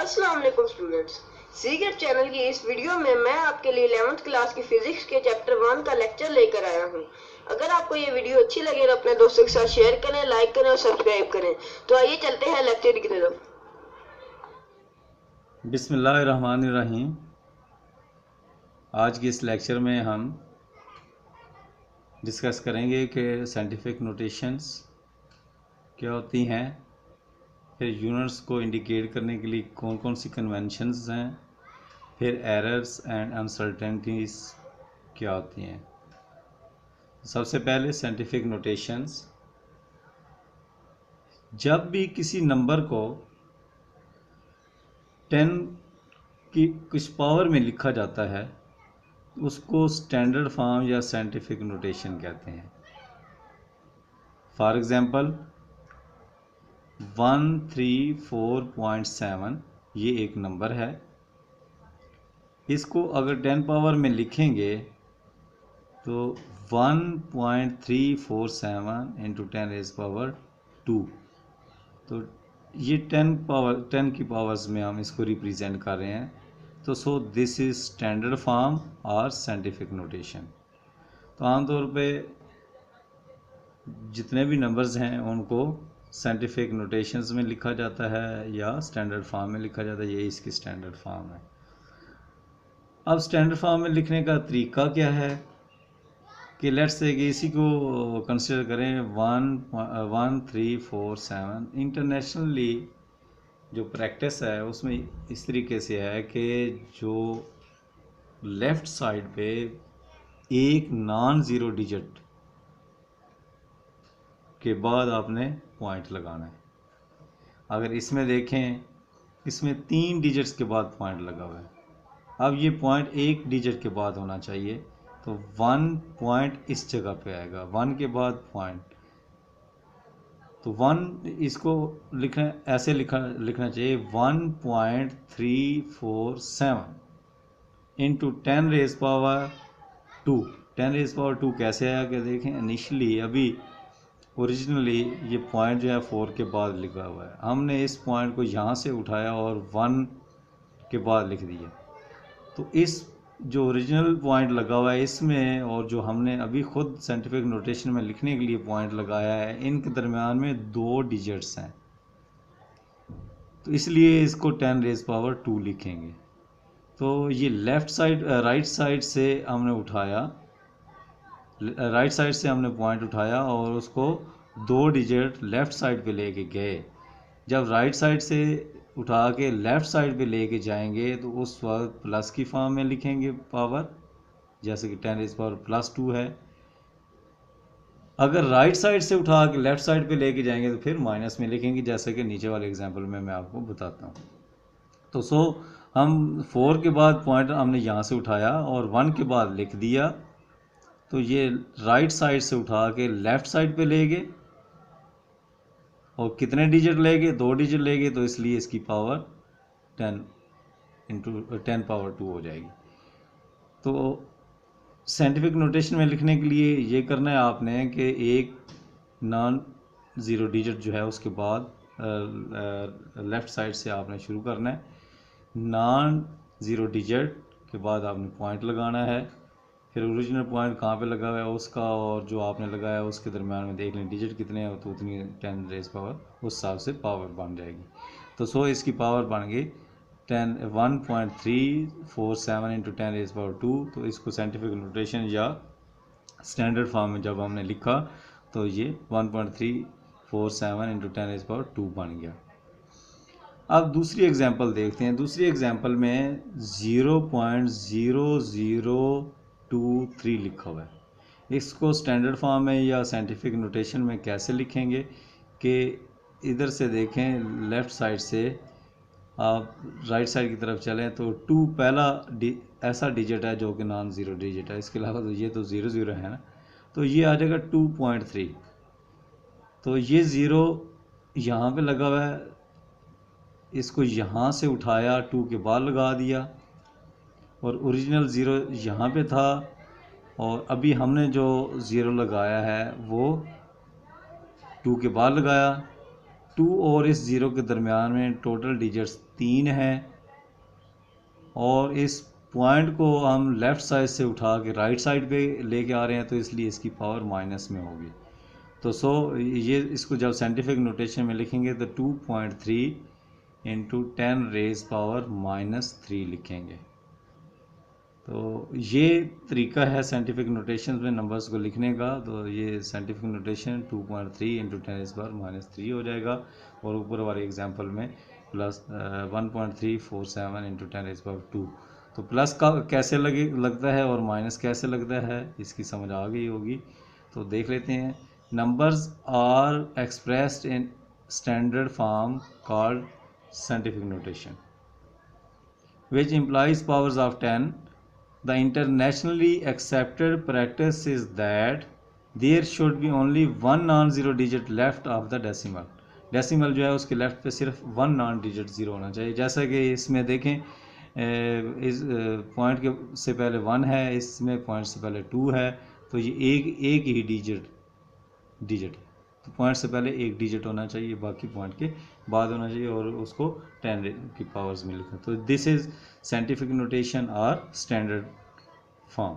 अस्सलाम वालेकुम students. Secret channel की इस वीडियो में मैं आपके लिए 11th क्लास की फिजिक्स के चैप्टर 1 का लेक्चर लेकर आया हूं। अगर आपको ये वीडियो अच्छी लगे तो अपने दोस्तों के साथ शेयर करें, लाइक करें और सब्सक्राइब करें। तो आइए चलते हैं लेक्चर की तरफ। बिस्मिल्लाहिर्रहमानिर्रहीम। आज के इस लेक्चर में हम डिस्कस करेंगे कि साइंटिफिक नोटेशंस क्या होती हैं, फिर यूनिट्स को इंडिकेट करने के लिए कौन कौन सी कन्वेंशंस हैं, फिर एरर्स एंड अनसर्टेनिटीज़ क्या होती हैं। सबसे पहले साइंटिफिक नोटेशंस। जब भी किसी नंबर को 10 की कुछ पावर में लिखा जाता है उसको स्टैंडर्ड फॉर्म या साइंटिफिक नोटेशन कहते हैं। फॉर एग्जांपल 134.7 ये एक नंबर है। इसको अगर 10 पावर में लिखेंगे तो 1.347 इंटू 10 रेज़ पावर 2। तो ये 10 की पावर्स में हम इसको रिप्रेजेंट कर रहे हैं। तो so this is standard form और साइंटिफिक नोटेशन। तो आमतौर पे जितने भी नंबर्स हैं उनको साइंटिफिक नोटेशंस में लिखा जाता है या स्टैंडर्ड फॉर्म में लिखा जाता है। ये इसकी स्टैंडर्ड फॉर्म है। अब स्टैंडर्ड फॉर्म में लिखने का तरीका क्या है कि लेट्स से कि इसी को कंसिडर करें 11347। इंटरनेशनली जो प्रैक्टिस है उसमें इस तरीके से है कि जो लेफ़्ट साइड पे एक नॉन ज़ीरो डिजिट के बाद आपने पॉइंट लगाना है। अगर इसमें देखें, इसमें 3 डिजिट्स के बाद पॉइंट लगा हुआ है। अब ये पॉइंट एक डिजिट के बाद होना चाहिए, तो 1 पॉइंट इस जगह पे आएगा, 1 के बाद पॉइंट। तो 1 इसको लिखना ऐसे लिखना चाहिए 1.347 into 10 rays power 2। 10 rays power 2 कैसे आया कि देखें, इनिशियली अभी ओरिजिनली ये पॉइंट जो है 4 के बाद लिखा हुआ है। हमने इस पॉइंट को यहाँ से उठाया और 1 के बाद लिख दिया। तो इस जो ओरिजिनल पॉइंट लगा हुआ है इसमें और जो हमने अभी खुद साइंटिफिक नोटेशन में लिखने के लिए पॉइंट लगाया है, इनके दरमियान में 2 डिजिट्स हैं। तो इसलिए इसको 10 रेज़ पावर 2 लिखेंगे। तो ये लेफ़्ट साइड राइट साइड से हमने पॉइंट उठाया और उसको 2 डिजिट लेफ़्ट साइड पे लेके गए। जब राइट साइड से उठा के लेफ़्ट साइड पे लेके जाएंगे तो उस वक्त प्लस की फॉर्म में लिखेंगे पावर, जैसे कि 10 रेज़ पावर प्लस 2 है। अगर राइट साइड से उठा के लेफ़्ट साइड पे लेके जाएंगे तो फिर माइनस में लिखेंगे, जैसे कि नीचे वाले एग्जांपल में मैं आपको बताता हूँ। तो हम 4 के बाद पॉइंट हमने यहाँ से उठाया और 1 के बाद लिख दिया। तो ये राइट साइड से उठा के लेफ़्ट साइड पे ले गए और कितने डिजिट लेंगे, 2 डिजिट लेंगे। तो इसलिए इसकी पावर 10 इंटू 10 पावर 2 हो जाएगी। तो साइंटिफिक नोटेशन में लिखने के लिए ये करना है आपने कि एक नॉन ज़ीरो डिजिट जो है उसके बाद लेफ़्ट साइड से आपने शुरू करना है। नॉन ज़ीरो डिजिट के बाद आपने पॉइंट लगाना है। फिर ओरिजिनल पॉइंट कहाँ पे लगा हुआ है उसका और जो आपने लगाया उसके दरमियान में देख लें डिजिट कितने हैं, तो उतनी 10 रेज़ पावर उस हिसाब से पावर बन जाएगी। तो इसकी पावर बन गई 1.347 इंटू 10 रेज़ पावर 2। तो इसको साइंटिफिक नोटेशन या स्टैंडर्ड फॉर्म में जब हमने लिखा तो ये 1.347 इंटू 10 रेज़ पावर 2 बन गया। अब दूसरी एग्जांपल देखते हैं। दूसरी एग्जांपल में 0.0023 लिखा हुआ है। इसको स्टैंडर्ड फॉर्म में या साइंटिफिक नोटेशन में कैसे लिखेंगे कि इधर से देखें, लेफ़्ट साइड से आप राइट साइड की तरफ चलें तो 2 पहला ऐसा डिजिट है जो कि नॉन ज़ीरो डिजिट है। इसके अलावा तो ये तो 0 है ना, तो ये आ जाएगा 2.3। तो ये 0 यहाँ पे लगा हुआ है, इसको यहाँ से उठाया 2 के बाद लगा दिया और ओरिजिनल 0 यहाँ पे था और अभी हमने जो 0 लगाया है वो 2 के बाद लगाया। 2 और इस 0 के दरमियान में टोटल डिजिट्स 3 है, और इस पॉइंट को हम लेफ़्ट साइड से उठा के राइट साइड पे लेके आ रहे हैं, तो इसलिए इसकी पावर माइनस में होगी। तो ये इसको जब साइंटिफिक नोटेशन में लिखेंगे तो 2.3 इंटू 10 रेज पावर -3 लिखेंगे। तो ये तरीका है साइंटिफिक नोटेशन में नंबर्स को लिखने का। तो ये scientific notation 2.3 into 10 raise power -3 हो जाएगा, और ऊपर वाले एग्जांपल में प्लस 1.347 इंटू 10 रेज पावर 2। तो प्लस का कैसे लगता है और माइनस कैसे लगता है, इसकी समझ आ गई होगी। तो देख लेते हैं। Numbers are expressed in standard form called scientific notation which implies powers of 10. The internationally accepted practice is that there should be only one non-zero digit left of the decimal. Decimal जो है उसके left पे सिर्फ one non digit zero होना चाहिए। जैसा कि इसमें देखें, इस पॉइंट के से पहले 1 है, इसमें पॉइंट से पहले 2 है, तो ये एक ही डिजिट तो पॉइंट से पहले एक डिजिट होना चाहिए, बाकी पॉइंट के बाद होना चाहिए, और उसको 10 की पावर्स में लिखा। तो दिस इज साइंटिफिक नोटेशन और स्टैंडर्ड फॉर्म।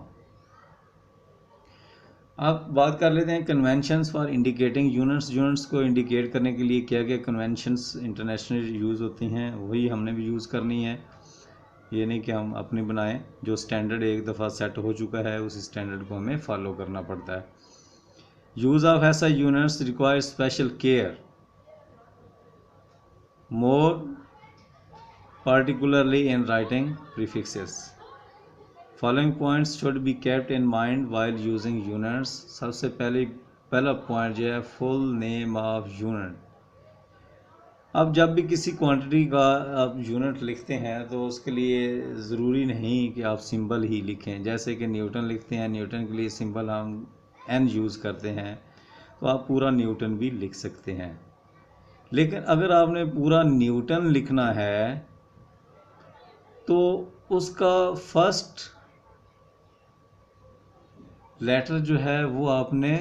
अब बात कर लेते हैं conventions for indicating units. Units को इंडिकेट करने के लिए क्या क्या कन्वेंशंस इंटरनेशनल यूज़ होती हैं, वही हमने भी यूज़ करनी है। ये नहीं कि हम अपनी बनाएं, जो स्टैंडर्ड एक दफ़ा सेट हो चुका है उसी स्टैंडर्ड को हमें फॉलो करना पड़ता है। यूज़ ऑफ ऐसा units require special care, more particularly in writing prefixes. Following points should be kept in mind while using units. सबसे पहला पॉइंट जो है फुल नेम ऑफ यूनिट। अब जब भी किसी क्वांटिटी का आप यूनिट लिखते हैं तो उसके लिए ज़रूरी नहीं कि आप सिंबल ही लिखें। जैसे कि न्यूटन लिखते हैं, न्यूटन के लिए सिंबल हम n यूज़ करते हैं, तो आप पूरा न्यूटन भी लिख सकते हैं। लेकिन अगर आपने पूरा न्यूटन लिखना है तो उसका फर्स्ट लेटर जो है वो आपने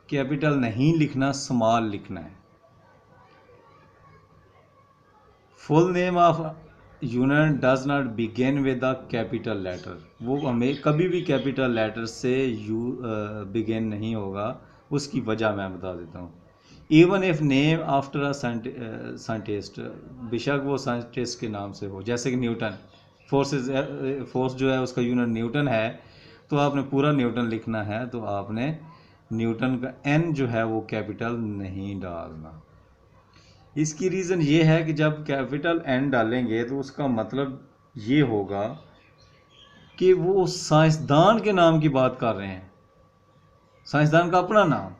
कैपिटल नहीं लिखना, स्मॉल लिखना है। Full name of unit does not begin with the capital letter. वो हमें कभी भी कैपिटल लेटर से बिगिन नहीं होगा। उसकी वजह मैं बता देता हूँ। Even if name after a scientist, बेशक वो साइंटिस्ट के नाम से हो, जैसे कि न्यूटन, फोर्स जो है उसका यूनिट न्यूटन है, तो आपने पूरा न्यूटन लिखना है तो आपने न्यूटन का n जो है वो कैपिटल नहीं डालना। इसकी रीज़न ये है कि जब कैपिटल n डालेंगे तो उसका मतलब ये होगा कि वो साइंसदान के नाम की बात कर रहे हैं, साइंसदान का अपना नाम।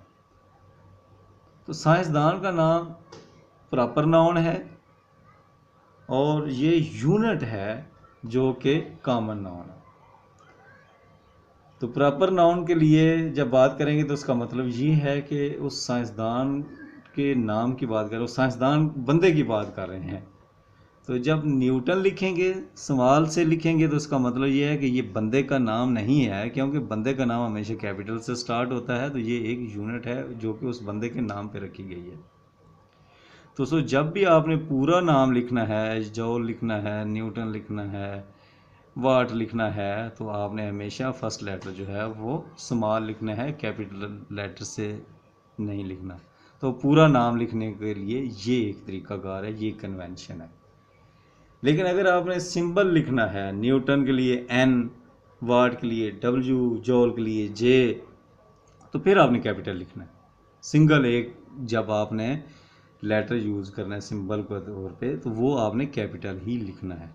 तो साइंसदान का नाम प्रॉपर नाउन है और ये यूनिट है जो कि कॉमन नाउन है। तो प्रॉपर नाउन के लिए जब बात करेंगे तो उसका मतलब ये है कि उस साइंसदान के नाम की बात कर रहे हैं, उस साइंसदान बंदे की बात कर रहे हैं। तो जब न्यूटन लिखेंगे, सवाल से लिखेंगे, तो उसका मतलब ये है कि ये बंदे का नाम नहीं है, क्योंकि बंदे का नाम हमेशा कैपिटल से स्टार्ट होता है। तो ये एक यूनिट है जो कि उस बंदे के नाम पे रखी गई है। तो जब भी आपने पूरा नाम लिखना है, जॉल लिखना है, न्यूटन लिखना है, वाट लिखना है, तो आपने हमेशा फर्स्ट लेटर जो है वो स्मॉल लिखना है, कैपिटल लेटर से नहीं लिखना। तो पूरा नाम लिखने के लिए ये एक तरीकाकार है, ये कन्वेंशन है। लेकिन अगर आपने सिंबल लिखना है, न्यूटन के लिए n, वाट के लिए w, जॉल के लिए j, तो फिर आपने कैपिटल लिखना है। सिंगल एक जब आपने लेटर यूज़ करना है सिंबल के तौर पे, तो वो आपने कैपिटल ही लिखना है।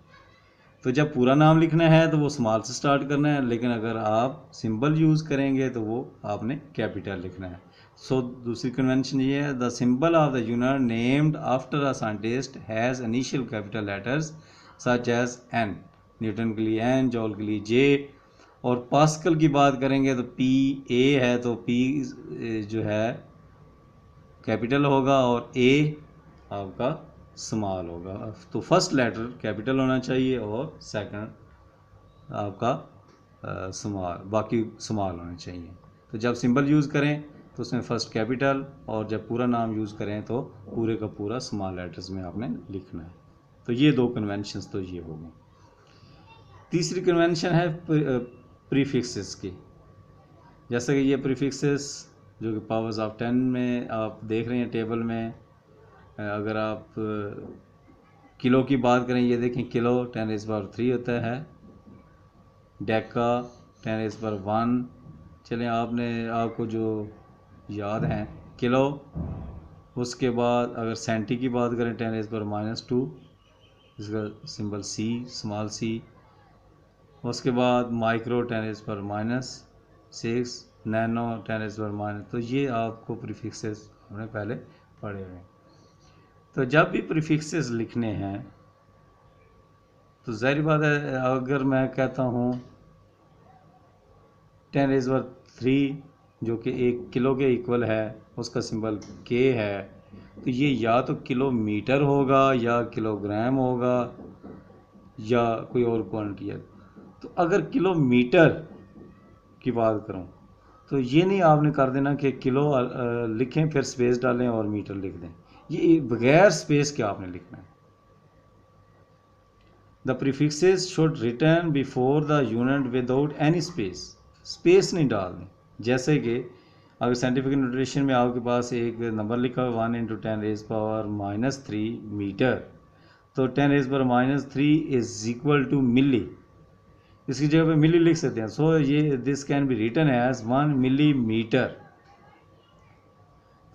तो जब पूरा नाम लिखना है तो वो स्मॉल से स्टार्ट करना है, लेकिन अगर आप सिंबल यूज़ करेंगे तो वो आपने कैपिटल लिखना है। दूसरी कन्वेंशन ये है, the symbol of the unit named after a scientist has initial capital letters such as n। Newton के लिए n, जॉल के लिए j। और पास्कल की बात करेंगे तो p a है, तो p जो है कैपिटल होगा और a आपका स्मॉल होगा। तो फर्स्ट लेटर कैपिटल होना चाहिए और सेकंड आपका स्मॉल, बाकी स्मॉल होना चाहिए। तो जब सिंबल यूज़ करें तो उसमें फर्स्ट कैपिटल, और जब पूरा नाम यूज़ करें तो पूरे का पूरा स्मॉल लेटर्स में आपने लिखना है। तो ये दो कन्वेंशंस तो ये हो गए। तीसरी कन्वेंशन है प्रीफिक्सेस की। जैसे कि ये प्रीफिक्सेस जो कि पावर्स ऑफ 10 में आप देख रहे हैं टेबल में, अगर आप किलो की बात करें, ये देखें किलो 10⁻³ होता है, डेका 10⁻1। चलें आपको जो याद है किलो। उसके बाद अगर सेंटी की बात करें 10⁻², इसका सिंबल सी, स्मॉल सी। उसके बाद माइक्रो 10⁻⁻6, नैनो 10⁻⁻। तो ये आपको प्रीफिक्सेस हमने पहले पढ़े हुए हैं। तो जब भी प्रीफिक्सेस लिखने हैं तो ज़ाहिर बात है, अगर मैं कहता हूँ 10⁻³ जो कि 1 किलो के इक्वल है, उसका सिंबल के है, तो ये या तो किलोमीटर होगा या किलोग्राम होगा या कोई और क्वांटिटी है। तो अगर किलोमीटर की बात करूं तो ये नहीं आपने कर देना कि किलो लिखें फिर स्पेस डालें और मीटर लिख दें। ये बगैर स्पेस के आपने लिखना है। The prefixes should return before the unit without any space. Space नहीं डालनी। जैसे कि अगर साइंटिफिक नोटेशन में आपके पास एक नंबर लिखा हुआ 1 × 10⁻³ मीटर, तो 10⁻³ इज इक्वल टू मिली। इसकी जगह पे मिली लिख सकते हैं। सो ये this can be written as 1 millimetre.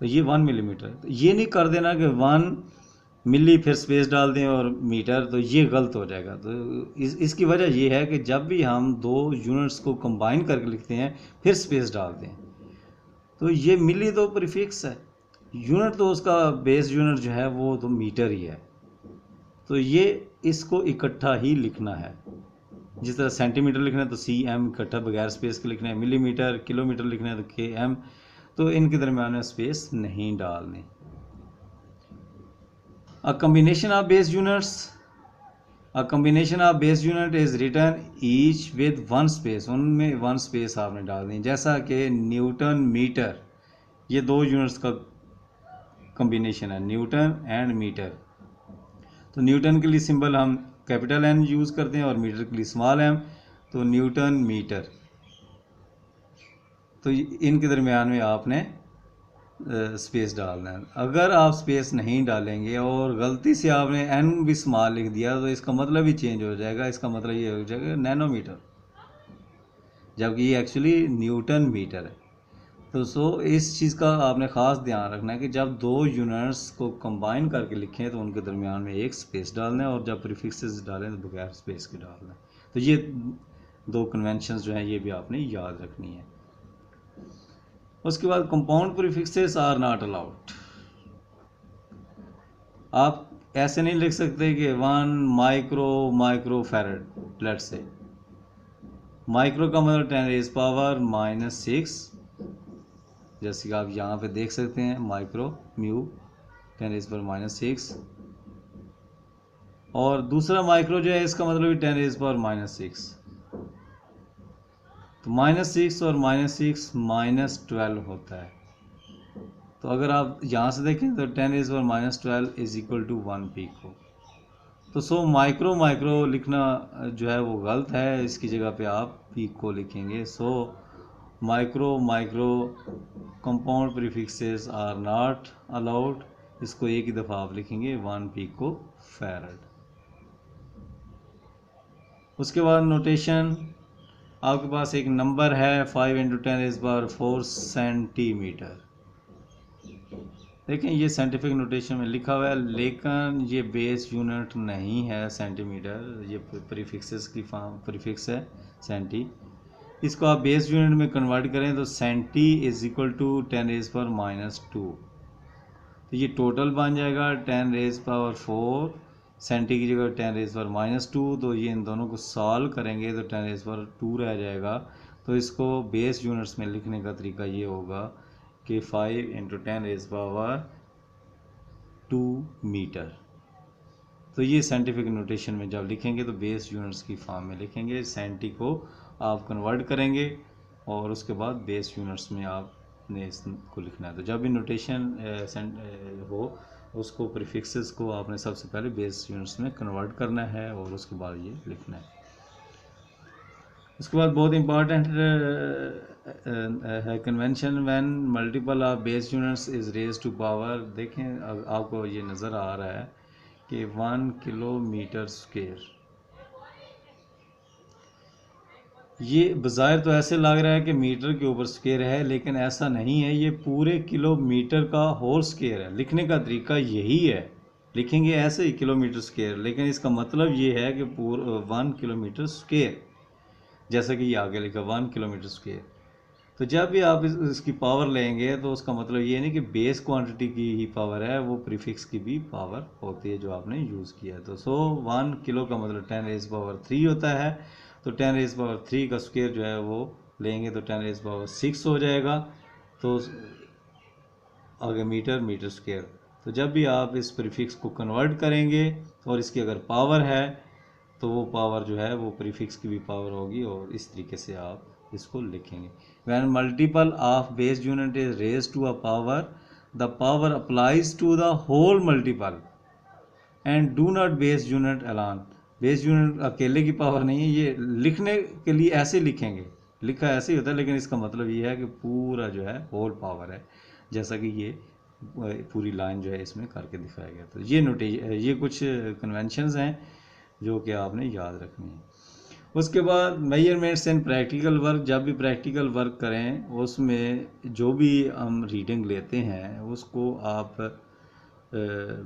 तो ये 1 मिलीमीटर। तो ये नहीं कर देना कि 1 मिली फिर स्पेस डाल दें और मीटर, तो ये गलत हो जाएगा। तो इसकी वजह ये है कि जब भी हम दो यूनिट्स को कंबाइन करके लिखते हैं फिर स्पेस डालते हैं, तो ये मिली तो प्रीफिक्स है, यूनिट तो उसका बेस यूनिट जो है वो तो मीटर ही है। तो ये इसको इकट्ठा ही लिखना है। जिस तरह सेंटीमीटर लिखना है तो cm इकट्ठा बगैर स्पेस के लिखना है, मिलीमीटर किलोमीटर लिखना है तो km, तो इनके दरम्यान में स्पेस नहीं डालनी। A combination of base unit is written each with one space। उनमें 1 स्पेस आपने डाल दी। जैसा कि न्यूटन मीटर, ये दो यूनिट्स का कॉम्बिनेशन है, न्यूटन एंड मीटर। तो न्यूटन के लिए सिंबल हम कैपिटल N यूज़ करते हैं और मीटर के लिए स्मॉल m, तो न्यूटन मीटर। तो इनके दरमियान में आपने स्पेस डालना है। अगर आप स्पेस नहीं डालेंगे और गलती से आपने n भी स्मॉल लिख दिया तो इसका मतलब ही चेंज हो जाएगा। इसका मतलब ये हो जाएगा नैनोमीटर, जबकि ये एक्चुअली न्यूटन मीटर है। तो इस चीज़ का आपने ख़ास ध्यान रखना है कि जब दो यूनिट्स को कंबाइन करके लिखें तो उनके दरमियान में एक स्पेस डालना है, और जब प्रीफिक्सेस डालें तो बगैर स्पेस के डालना है। तो ये दो कन्वेंशंस जो हैं ये भी आपने याद रखनी है। उसके बाद compound prefixes are not allowed. आप ऐसे नहीं लिख सकते कि 1 माइक्रोफैरड। लेट से माइक्रो का मतलब 10⁻⁻⁶, जैसे कि आप यहाँ पे देख सकते हैं माइक्रो म्यू 10⁻⁻6, और दूसरा माइक्रो जो है इसका मतलब 10⁻⁻6। तो -6 और -6 -12 होता है। तो अगर आप यहाँ से देखें तो 10⁻⁻12 इज इक्वल टू 1 पिको। तो माइक्रो लिखना जो है वो गलत है, इसकी जगह पे आप पिको लिखेंगे। Micro compound prefixes are not allowed. इसको एक ही दफ़ा आप लिखेंगे 1 पिको फैरड। उसके बाद नोटेशन, आपके पास एक नंबर है 5 × 10⁻⁴ सेंटीमीटर। देखें ये साइंटिफिक नोटेशन में लिखा हुआ है, लेकिन ये बेस यूनिट नहीं है सेंटीमीटर, ये प्रीफिक्सेस की फॉर्म प्रीफिक्स है सेंटी। इसको आप बेस यूनिट में कन्वर्ट करें तो सेंटी इज इक्वल टू 10⁻⁻²। तो ये टोटल बन जाएगा 10⁻⁴, सेंटी की जगह 10⁻⁻²। तो ये इन दोनों को सॉल्व करेंगे तो 10⁻² रह जाएगा। तो इसको बेस यूनिट्स में लिखने का तरीका ये होगा कि 5 × 10⁻² मीटर। तो ये साइंटिफिक नोटेशन में जब लिखेंगे तो बेस यूनिट्स की फॉर्म में लिखेंगे। सेंटी को आप कन्वर्ट करेंगे और उसके बाद बेस यूनिट्स में आप आपने इसको लिखना है। तो जब भी नोटेशन हो उसको प्रीफिक्सेस को आपने सबसे पहले बेस यूनिट्स में कन्वर्ट करना है और उसके बाद ये लिखना है। उसके बाद बहुत इंपॉर्टेंट है convention when multiple of base units is raise to power. देखें आपको ये नज़र आ रहा है कि 1 किलोमीटर स्क्वायर, ये बज़ाहिर तो ऐसे लग रहा है कि मीटर के ऊपर स्क्वायर है, लेकिन ऐसा नहीं है, ये पूरे किलोमीटर का होल स्क्वायर है। लिखने का तरीका यही है, लिखेंगे ऐसे ही किलोमीटर स्क्वायर, लेकिन इसका मतलब ये है कि 1 किलोमीटर स्क्वायर, जैसा कि ये आगे लिखा 1 किलोमीटर स्क्वायर। तो जब भी आप इसकी पावर लेंगे तो उसका मतलब ये नहीं कि बेस क्वांटिटी की ही पावर है, वो प्रीफिक्स की भी पावर होती है जो आपने यूज़ किया है। तो 1 किलो का मतलब 10 रेज़ पावर 3 होता है। तो 10 रेज़ पावर 3 का स्क्वायर जो है वो लेंगे तो 10 रेज़ पावर 6 हो जाएगा। तो आगे मीटर स्क्वायर। तो जब भी आप इस प्रीफिक्स को कन्वर्ट करेंगे और इसकी अगर पावर है तो वो पावर जो है वो प्रीफिक्स की भी पावर होगी, और इस तरीके से आप इसको लिखेंगे। When multiple of base unit is raise to a power, the power applies to the whole multiple and do not base unit alone. Base unit अकेले की पावर नहीं है, ये लिखने के लिए ऐसे लिखेंगे, लिखा ऐसे ही होता है, लेकिन इसका मतलब ये है कि पूरा जो है होल पावर है, जैसा कि ये पूरी लाइन जो है इसमें करके दिखाया गया। तो ये कुछ कन्वेंशंस हैं जो कि आपने याद रखनी है। उसके बाद मेजरमेंट्स एंड प्रैक्टिकल वर्क। जब भी प्रैक्टिकल वर्क करें उसमें जो भी हम रीडिंग लेते हैं उसको आप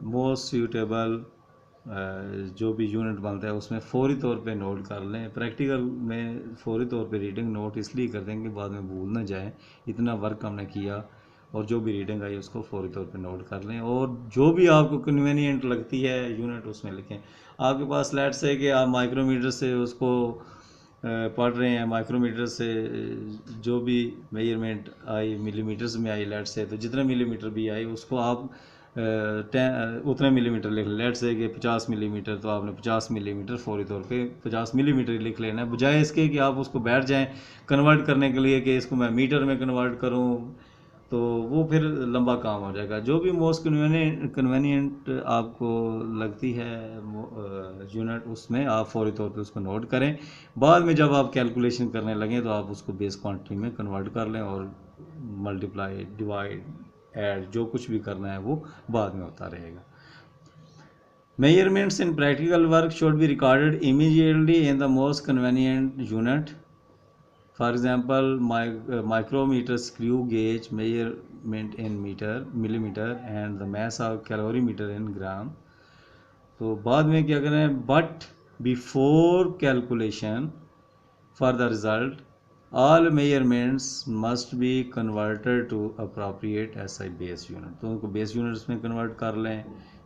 मोस्ट सूटेबल जो भी यूनिट बनता है उसमें फौरी तौर पे नोट कर लें। प्रैक्टिकल में फौरी तौर पे रीडिंग नोट इसलिए कर दें कि बाद में भूल ना जाए, इतना वर्क हमने किया, और जो भी रीडिंग आई उसको फौरी तौर पे नोट कर लें, और जो भी आपको कन्वीनियंट लगती है यूनिट उसमें लिखें। आपके पास लेट से कि आप माइक्रोमीटर से उसको पढ़ रहे हैं, माइक्रोमीटर से जो भी मेजरमेंट आई मिलीमीटर्स में आई लेट से, तो जितने मिलीमीटर भी आई उसको आप उतने मिलीमीटर लिख लेट से कि 50 मिलीमीटर, तो आपने 50 मिलीमीटर फौरी तौर पे 50 मिलीमीटर लिख लेना है, बजाय इसके कि आप उसको बैठ जाएं कन्वर्ट करने के लिए कि इसको मैं मीटर में कन्वर्ट करूं, तो वो फिर लंबा काम हो जाएगा। जो भी मोस्ट कन्वेनियंट आपको लगती है यूनिट उसमें आप फौरी तौर पे उसको नोट करें। बाद में जब आप कैलकुलेशन करने लगें तो आप उसको बेस क्वांटिटी में कन्वर्ट कर लें, और मल्टीप्लाई डिवाइड ऐड जो कुछ भी करना है वो बाद में होता रहेगा। Measurements in practical work should be recorded immediately in the most convenient unit. For example, micrometer screw gauge measurement in millimeter and the mass of calorimeter in gram. तो बाद में क्या करें, but before calculation for the result all measurements must be converted to appropriate SI base unit. तो उनको base units में convert कर लें।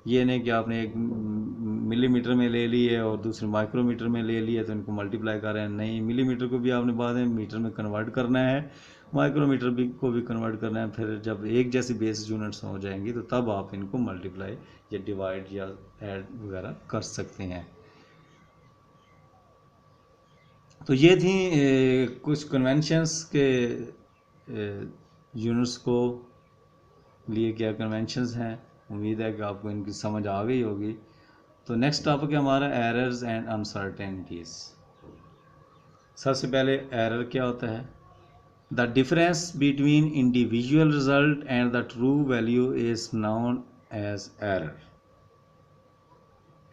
ये नहीं कि आपने एक मिलीमीटर में ले ली है और दूसरे माइक्रोमीटर में ले ली है तो इनको मल्टीप्लाई कर रहे हैं, नहीं, मिलीमीटर को भी आपने बाद में मीटर में कन्वर्ट करना है, माइक्रोमीटर को भी कन्वर्ट करना है। फिर जब एक जैसी बेस यूनिट्स हो जाएंगी तो तब आप इनको मल्टीप्लाई या डिवाइड या ऐड वगैरह कर सकते हैं। तो ये थी कुछ कन्वेंशंस के यूनिट्स को लिए क्या कन्वेंशंस हैं। उम्मीद है कि आपको इनकी समझ आ गई होगी। तो नेक्स्ट टॉपिक है हमारा एरर्स एंड अनसर्टेनिटीज़। सबसे पहले एरर क्या होता है? The difference between individual result and the true value is known as error.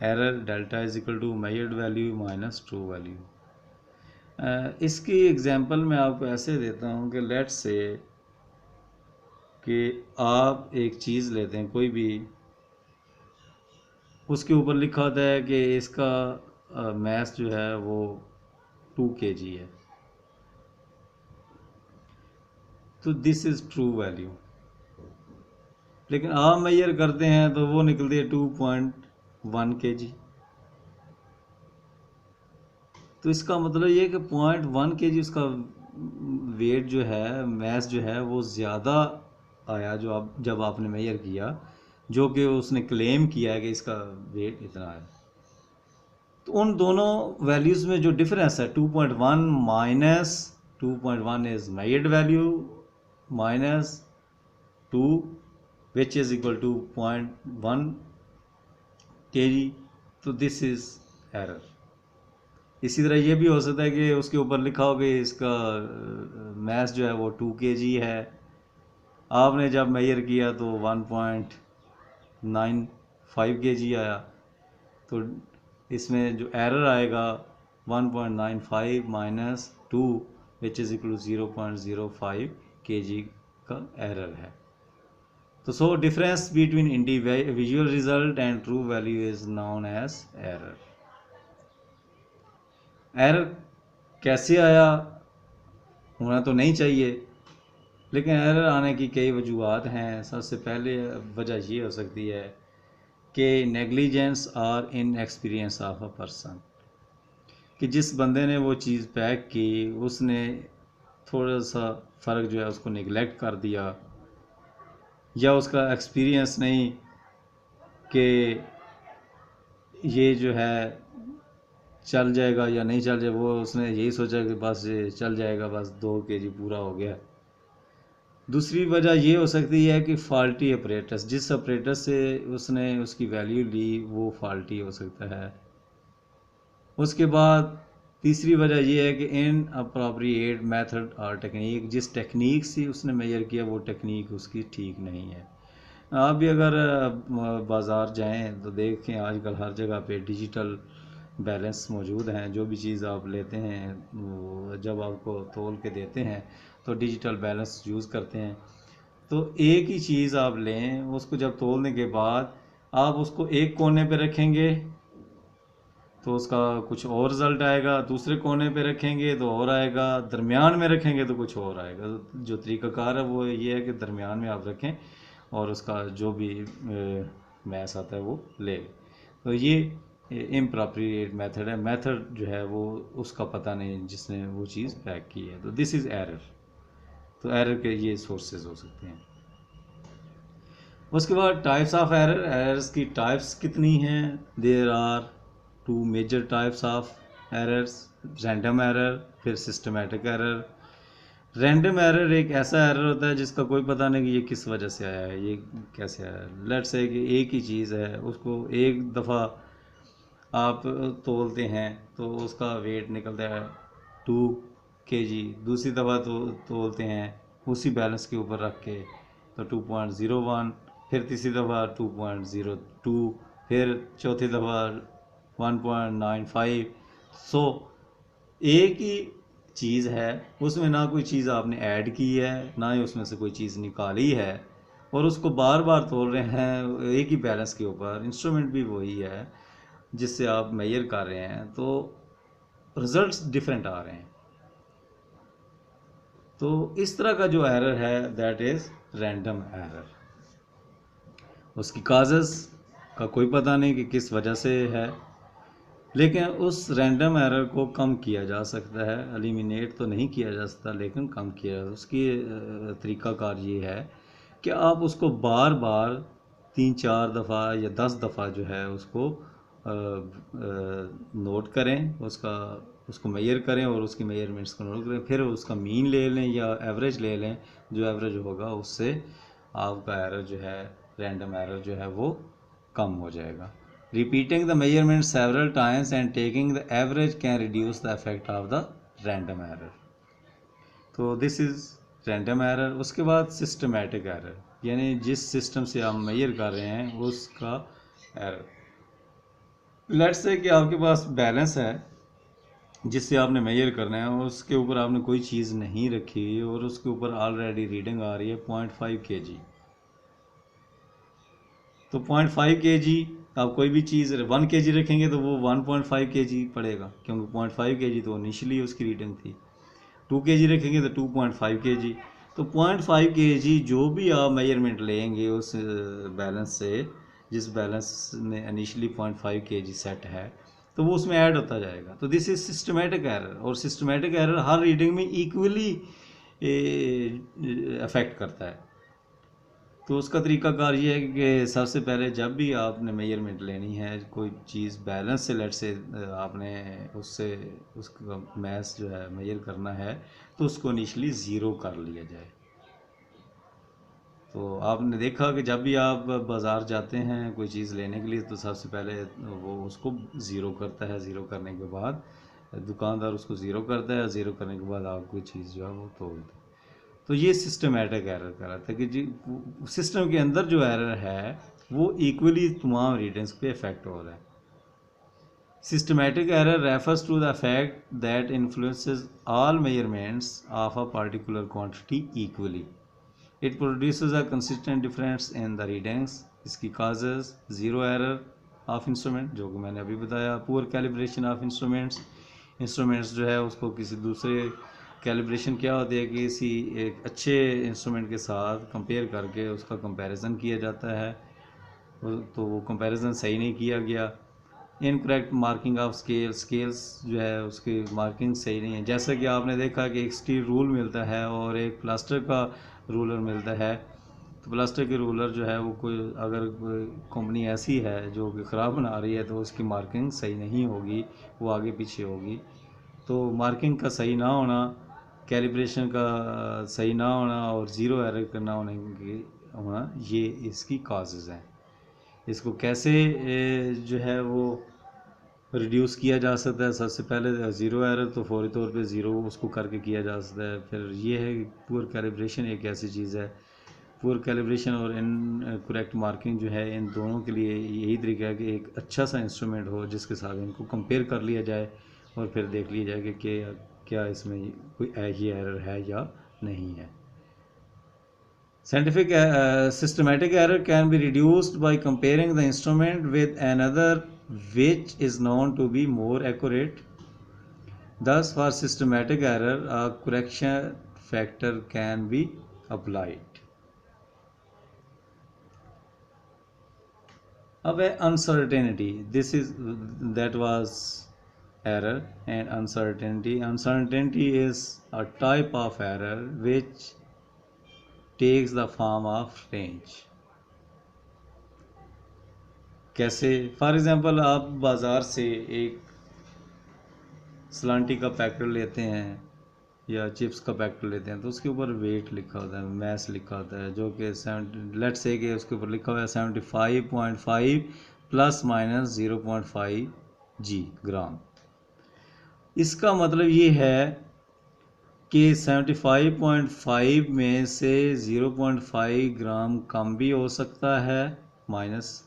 Error delta is equal to measured value minus true value. इसकी एग्जांपल मैं आपको ऐसे देता हूँ कि लेट्स से कि आप एक चीज़ लेते हैं कोई भी, उसके ऊपर लिखा होता है कि इसका मैथ जो है वो 2 kg है, तो दिस इज़ ट्रू वैल्यू। लेकिन आप मेजर करते हैं तो वो निकलती है 2.1 kg। तो इसका मतलब ये कि 0.1 kg उसका वेट जो है, मैथ जो है वो ज़्यादा आया जब आपने मेजर किया, जो कि उसने क्लेम किया है कि इसका वेट इतना है। तो उन दोनों वैल्यूज़ में जो डिफरेंस है 2.1 minus 2.1 is measured value minus 2 which is equal to 0.1 kg, तो दिस इज़ एरर। इसी तरह ये भी हो सकता है कि उसके ऊपर लिखा हो कि इसका मैथ जो है वो 2 kg है, आपने जब मेजर किया तो 1.95 kg आया, तो इसमें जो एरर आएगा 1.95 minus 2 which is equal to 0.05 kg का एरर है। तो so difference between individual result and true value is known as error. Error कैसे आया, होना तो नहीं चाहिए, लेकिन एरर आने की कई वजूहत हैं। सबसे पहले वजह ये हो सकती है कि नेग्लिजेंस और इनएक्सपीरियंस ऑफ अ पर्सन, कि जिस बंदे ने वो चीज़ पैक की उसने थोड़ा सा फ़र्क जो है उसको निगलेक्ट कर दिया, या उसका एक्सपीरियंस नहीं कि ये जो है चल जाएगा या नहीं चल जाए, वो उसने यही सोचा कि बस ये चल जाएगा, बस 2 kg पूरा हो गया। दूसरी वजह ये हो सकती है कि फॉल्टी ऑपरेटस, जिस ऑपरेटर से उसने उसकी वैल्यू ली वो फॉल्टी हो सकता है। उसके बाद तीसरी वजह ये है कि इन अप्रोप्रिएट मेथड और टेक्निक, जिस टेक्निक से उसने मेजर किया वो टेक्निक उसकी ठीक नहीं है। आप भी अगर बाज़ार जाएं तो देखें आजकल हर जगह पे डिजिटल बैलेंस मौजूद हैं। जो भी चीज़ आप लेते हैं वो जब आपको तोल के देते हैं तो डिजिटल बैलेंस यूज़ करते हैं। तो एक ही चीज़ आप लें, उसको जब तोलने के बाद आप उसको एक कोने पे रखेंगे तो उसका कुछ और रिज़ल्ट आएगा, दूसरे कोने पे रखेंगे तो और आएगा, दरमियान में रखेंगे तो कुछ और आएगा। जो तरीक़ाकार है वो ये है कि दरमियान में आप रखें और उसका जो भी मैस आता है वो ले। तो ये इम्प्रॉप्रिएट मेथड है, मेथड जो है वो उसका पता नहीं जिसने वो चीज़ पैक की है, तो दिस इज़ एरर। तो एरर के ये सोर्सेज हो सकते हैं। उसके बाद टाइप्स ऑफ एरर, एरर्स की टाइप्स कितनी हैं? There are 2 major types of errors, random error फिर सिस्टमेटिक एरर। रैंडम एरर एक ऐसा एरर होता है जिसका कोई पता नहीं कि ये किस वजह से आया है, ये कैसे आया है। लेट्स से कि एक ही चीज़ है, उसको एक दफ़ा आप तोलते हैं तो उसका वेट निकलता है 2 kg, दूसरी दफ़ा तोलते हैं उसी बैलेंस के ऊपर रख के तो 2.01, फिर तीसरी दफ़ा 2.02, फिर चौथी दफ़ा 1.95। सो एक ही चीज़ है, उसमें ना कोई चीज़ आपने ऐड की है ना ही उसमें से कोई चीज़ निकाली है, और उसको बार बार तोल रहे हैं एक ही बैलेंस के ऊपर, इंस्ट्रूमेंट भी वही है जिससे आप मेजर कर रहे हैं, तो रिजल्ट्स डिफरेंट आ रहे हैं। तो इस तरह का जो एरर है दैट इज़ रैंडम एरर। उसकी काजेस का कोई पता नहीं कि किस वजह से है, लेकिन उस रैंडम एरर को कम किया जा सकता है। एलिमिनेट तो नहीं किया जा सकता लेकिन कम किया। उसकी तरीक़ाकार ये है कि आप उसको बार बार 3-4 दफ़ा या 10 दफ़ा जो है उसको नोट करें, उसको मेजर करें और उसकी मेजरमेंट्स को नोट करें, फिर उसका मीन ले लें या एवरेज ले लें। जो एवरेज होगा उससे आपका एरर जो है, रैंडम एरर जो है वो कम हो जाएगा। Repeating the measurement several times and taking the average can reduce the effect of the random error. तो दिस इज़ रैंडम एरर। उसके बाद सिस्टमेटिक एरर, यानी जिस सिस्टम से आप मेजर कर रहे हैं उसका एरर। लेट्स से कि आपके पास बैलेंस है जिससे आपने मेजर करना है, उसके ऊपर आपने कोई चीज़ नहीं रखी और उसके ऊपर ऑलरेडी रीडिंग आ रही है 0.5 kg। तो 0.5 kg आप कोई भी चीज़ 1 kg रखेंगे तो वो 1.5 kg पड़ेगा, क्योंकि 0.5 kg तो इनिशियली उसकी रीडिंग थी। 2 kg रखेंगे तो 2.5 kg। तो 0.5 kg जो भी आप मेजरमेंट लेंगे उस बैलेंस से, जिस बैलेंस में इनिशियली 0.5 kg सेट है, तो वो उसमें ऐड होता जाएगा। तो दिस इज सिस्टमेटिक एरर, और सिस्टमेटिक एरर हर रीडिंग में इक्वली अफेक्ट करता है। तो उसका तरीक़ाकार ये है कि सबसे पहले जब भी आपने मेजरमेंट लेनी है कोई चीज़ बैलेंस से, लेट से आपने उससे उसका मैस जो है मेजर करना है, तो उसको इनिशियली ज़ीरो कर लिया जाए। तो आपने देखा कि जब भी आप बाज़ार जाते हैं कोई चीज़ लेने के लिए तो सबसे पहले वो उसको ज़ीरो करता है, ज़ीरो करने के बाद दुकानदार उसको ज़ीरो करता है, ज़ीरो करने के बाद आप कोई चीज़ जो है वो तोड़ते हैं। तो ये सिस्टमेटिक एरर कहलाता है कि जी सिस्टम के अंदर जो एरर है वो इक्वली तमाम रीडिंग्स पे इफेक्ट हो रहा है। Systematic error refers to the fact that influences all measurements of a particular quantity equally. It produces a consistent difference in the readings. इसकी causes zero error of instrument जो कि मैंने अभी बताया, poor calibration of instruments जो है उसको किसी दूसरे कैलिब्रेशन क्या होती है कि किसी एक अच्छे इंस्ट्रूमेंट के साथ कंपेयर करके उसका कंपैरिजन किया जाता है, तो वो कंपैरिजन सही नहीं किया गया। इनकरेक्ट मार्किंग ऑफ स्केल्स जो है उसकी मार्किंग सही नहीं है। जैसा कि आपने देखा कि एक स्टील रूल मिलता है और एक प्लास्टर का रूलर मिलता है, तो प्लास्टर के रूलर जो है वो कोई अगर कोई कंपनी ऐसी है जो कि ख़राब बना रही है तो उसकी मार्किंग सही नहीं होगी, वो आगे पीछे होगी। तो मार्किंग का सही ना होना, कैलिब्रेशन का सही ना होना और ज़ीरो एरर का ना होना ये इसकी काजेज़ हैं। इसको कैसे जो है वो रिड्यूस किया जा सकता है? सबसे पहले ज़ीरो एरर तो फौरी तौर पे ज़ीरो उसको करके किया जा सकता है। फिर ये है कि पुअर कैलिब्रेशन एक ऐसी चीज़ है, पुअर कैलिब्रेशन और इनकरेक्ट मार्किंग जो है इन दोनों के लिए यही तरीका है कि एक अच्छा सा इंस्ट्रूमेंट हो जिसके साथ इनको कंपेयर कर लिया जाए और फिर देख लिया जाए कि क्या इसमें कोई ये एरर है या नहीं है। Scientific systematic error can be reduced by comparing the instrument with another which is known to be more accurate. Thus, for systematic error, a correction factor can be applied. अब है uncertainty. That was error and uncertainty. Uncertainty is a type of error which takes the form of range. कैसे? For example आप बाज़ार से एक सलांटी का packet लेते हैं या चिप्स का पैकेट लेते हैं तो उसके ऊपर वेट लिखा होता है, मैस लिखा होता है, जो कि लेट से कि उसके ऊपर लिखा हुआ है 75.5 प्लस माइनस 0.5 जी ग्राम। इसका मतलब ये है कि 75.5 में से 0.5 ग्राम कम भी हो सकता है, माइनस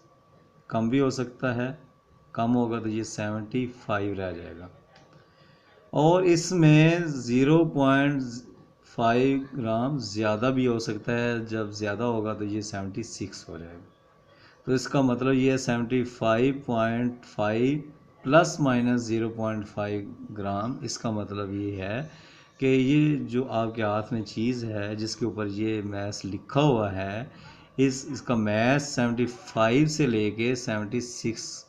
कम भी हो सकता है, कम होगा तो ये 75 रह जाएगा, और इसमें 0.5 ग्राम ज़्यादा भी हो सकता है, जब ज़्यादा होगा तो ये 76 हो जाएगा। तो इसका मतलब ये 75.5 प्लस माइनस 0.5 ग्राम, इसका मतलब ये है कि ये जो आपके हाथ में चीज़ है जिसके ऊपर ये मैस लिखा हुआ है, इसका मैस 75 से लेके 76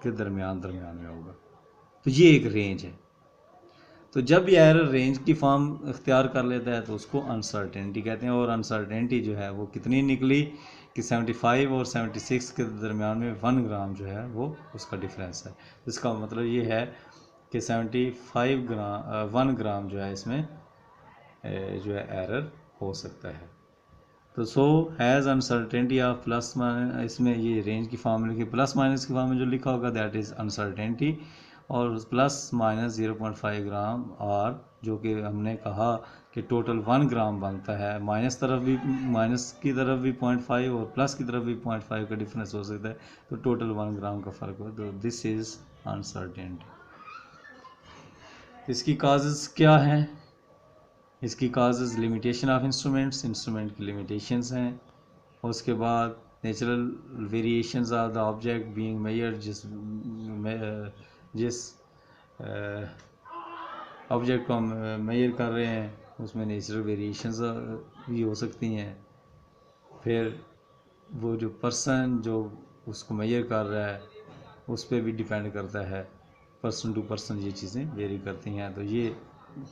के दरमियान में होगा। तो ये एक रेंज है। तो जब ये एरर रेंज की फॉर्म इख्तियार कर लेता है तो उसको अनसर्टेनिटी कहते हैं। और अनसर्टेनिटी जो है वो कितनी निकली कि 75 और 76 के दरमियान में 1 ग्राम जो है वो उसका डिफरेंस है। इसका मतलब ये है कि 75 ग्राम 1 ग्राम जो है इसमें जो है एरर हो सकता है। तो so has uncertainty of plus minus, इसमें ये रेंज की फॉर्म लिखी, प्लस माइनस की फॉर्म में जो लिखा होगा दैट इज़ अनसर्टेनिटी, और प्लस माइनस 0.5 ग्राम, और जो कि हमने कहा कि टोटल 1 ग्राम बनता है। माइनस की तरफ भी 0.5 और प्लस की तरफ भी 0.5 का डिफरेंस हो सकता है, तो टोटल 1 ग्राम का फ़र्क हो, तो दिस इज़ अनसर्टेनिटी। इसकी काजेज़ क्या हैं? इसकी काजेज़ लिमिटेशन ऑफ इंस्ट्रूमेंट की लिमिटेशंस हैं। उसके बाद natural variations of the object being measured, जिस ऑब्जेक्ट को हम मेजर कर रहे हैं उसमें नेचुरल वेरिएशंस भी हो सकती हैं। फिर वो जो पर्सन जो उसको मेजर कर रहा है उस पर भी डिपेंड करता है, पर्सन टू पर्सन ये चीज़ें वेरी करती हैं। तो ये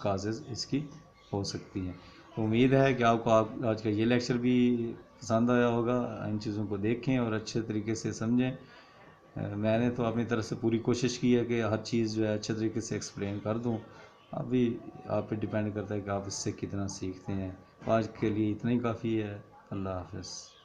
काजेज़ इसकी हो सकती हैं। तो उम्मीद है कि आपको आज का ये लेक्चर भी पसंद आया होगा। इन चीज़ों को देखें और अच्छे तरीके से समझें। मैंने तो अपनी तरफ से पूरी कोशिश की है कि हर चीज़ जो है अच्छे तरीके से एक्सप्लेन कर दूं। अभी आप पे डिपेंड करता है कि आप इससे कितना सीखते हैं। आज के लिए इतना ही काफ़ी है। अल्लाह हाफिज़।